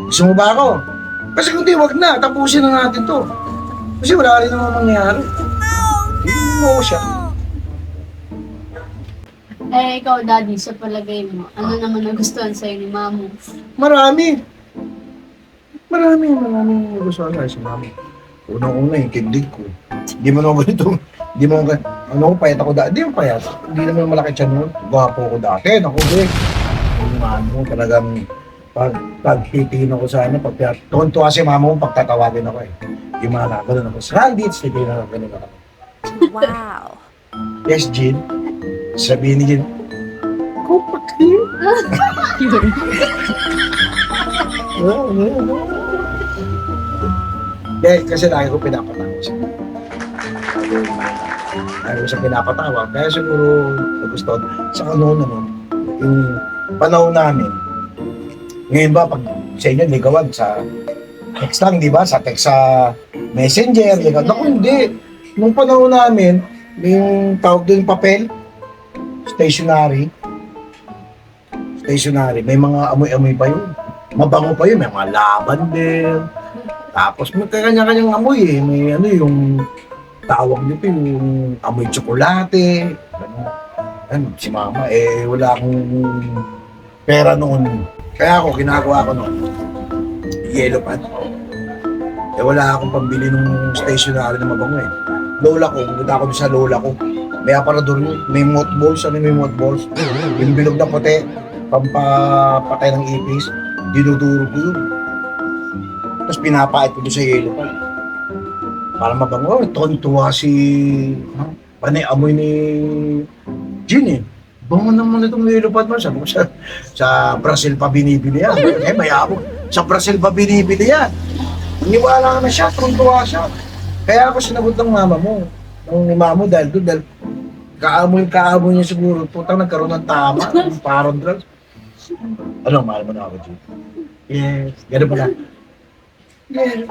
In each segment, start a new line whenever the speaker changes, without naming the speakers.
Gusto mo ba ako? Kasi kung di, wag na. Tapusin na natin to. Kasi wala rin naman mangyayari. Hindi mo ako siya.
Eh, ikaw, Daddy, sa palagay mo, ano naman nagustuhan sa'yo ni Mamo?
Marami. Maraming gusto ko sa mami. Unang-una yung kindig ko. Hindi mo naman ganito. Hindi mo ganito. Ano ko, payat ako dati. Hindi mo payat. Hindi naman malaki tiyan mo. Gwapo ko dati. Naku, Vic. Yung ano, talagang pag-hitiin ako sa ano, tuwan-tuwa si mama mo, pagtatawagin ako eh. Yung mga nakaganon ako. Randy, hitiin ako, ganun ako.
Wow.
Yes, Jean. Sabihin ni Jean, go back here. Dahil kasi lagi ko pinapatawa siya. Lagi ko siya pinapatawa. Kaya siguro nagustuhan. Sa noon naman, yung panahon namin, ngayon ba, pag sa inyo, ligawan sa text lang, di ba? Sa text sa messenger, ligawan. Naku, hindi. Nung panahon namin, may yung tawag doon papel, stationery. May mga amoy-amoy pa yun. Mabango pa yun, may mga lavender. Tapos may kanya-kanyang amoy eh. May ano yung tawag nito yung amoy tsokolate. Ano, si mama eh wala akong pera noon. Kaya ako, ginagawa ko noon, yellow pad. Eh wala akong pambili ng stationery na mabango eh. Lola ko, pumunta ako sa lola ko. May aparador yun, may mothballs, may mothballs. Yung bilog na puti, pampapatay ng ipis, dinuduro ko yun. Tapos pinapait ko doon sa yellow pad. Para mabango, tuwa si panay amoy ni Jean eh. Bango naman itong yellow pad mo. Sabi ko sa Brazil pa binibili yan. Eh mayabong. Sa Brazil pa binibili yan. Iniwala na siya, tuwa siya. Kaya ako sinagot ng mama mo. Ng mama mo dahil doon, dahil kaamoy niya siguro. Putang nagkaroon ng tama, parang drugs. Ano, mahal mo na ako, Jean? Yes. Gano'n pala. Yes.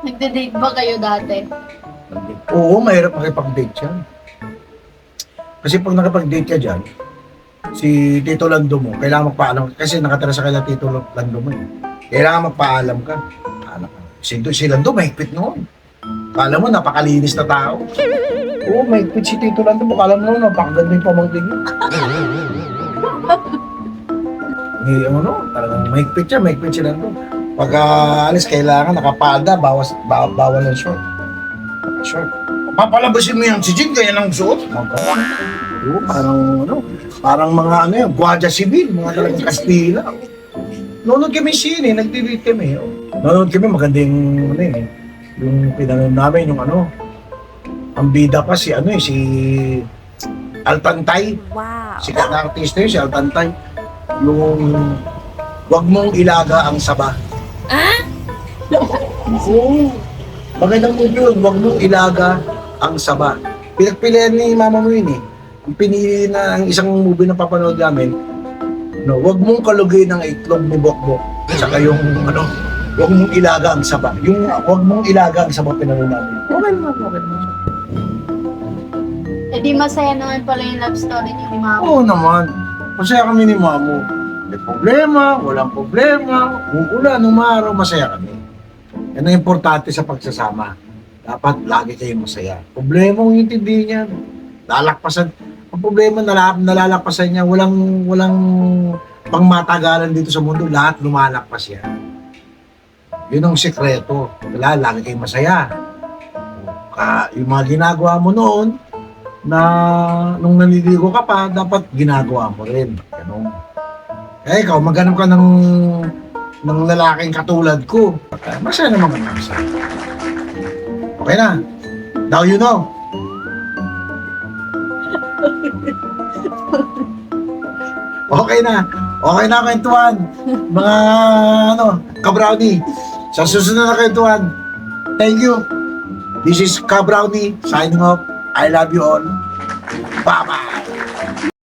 Nagde-date ba kayo dati?
Oo, mahirap makipag-date yan. Kasi pag nakipag-date ka dyan, si Tito Lando mo, kailangan magpaalam. Kasi nakatira sa kanya Tito Lando mo eh. Kailangan magpaalam ka. Si Lando, mahigpit noon. Kala mo, napakalinis na tao. Oo, mahigpit si Tito Lando mo. Kala mo, napakaganda yung pamangkin niya. Talagang mahigpit si Lando. Pag alis, kailangan nakapalda, bawal ng short. Short. Papalabasin mo yan si Jin, kaya nang suot. Oo, parang mga Guardia Civil, mga talagang Kastila. Nanonood kami sine, nag-delete kami. Nanonood kami, maganda yung pinanood namin, ang bida pa si Altantay.
Wow.
Sikat na artista yun, si Altantay. Yung, wag mong ilaga ang saba. Oo. Magandang movie yun, wag mong ilaga ang saba. Pinagpilihan ni mama mo yun eh. Ang pinili na ang isang movie na papanood namin, wag mong kalugayin ang itlog ni Bokbok. Saka yung, wag mong ilaga ang saba. Yung wag mong ilaga ang saba pinanood namin. Okay naman siya.
Eh di masaya naman pala yung love story niyo ni Mamo.
Oo naman. Masaya kami ni mamo. May problema, walang problema. Uulan, umaraw, masaya kami. Yan ang importante sa pagsasama. Dapat lagi kayong masaya. Problema kung intindihin niya. Lalakpasan. Ang problema, nalalakpasan niya. Walang pangmatagalan dito sa mundo. Lahat lumalakpas yan. Yun ang sikreto. Lagi kayong masaya. Yung mga ginagawa mo noon, na nung naliligo ka pa, dapat ginagawa mo rin. Ganun. Kaya ikaw, maghanap ka ng lalaking katulad ko. Masaya naman ka masaya. Okay na. Now you know. Okay na. Okay na kwentuhan. Mga ka-brownie. Sa susunod na kwentuhan. Thank you. This is ka-brownie signing off. I love you all. Bye-bye.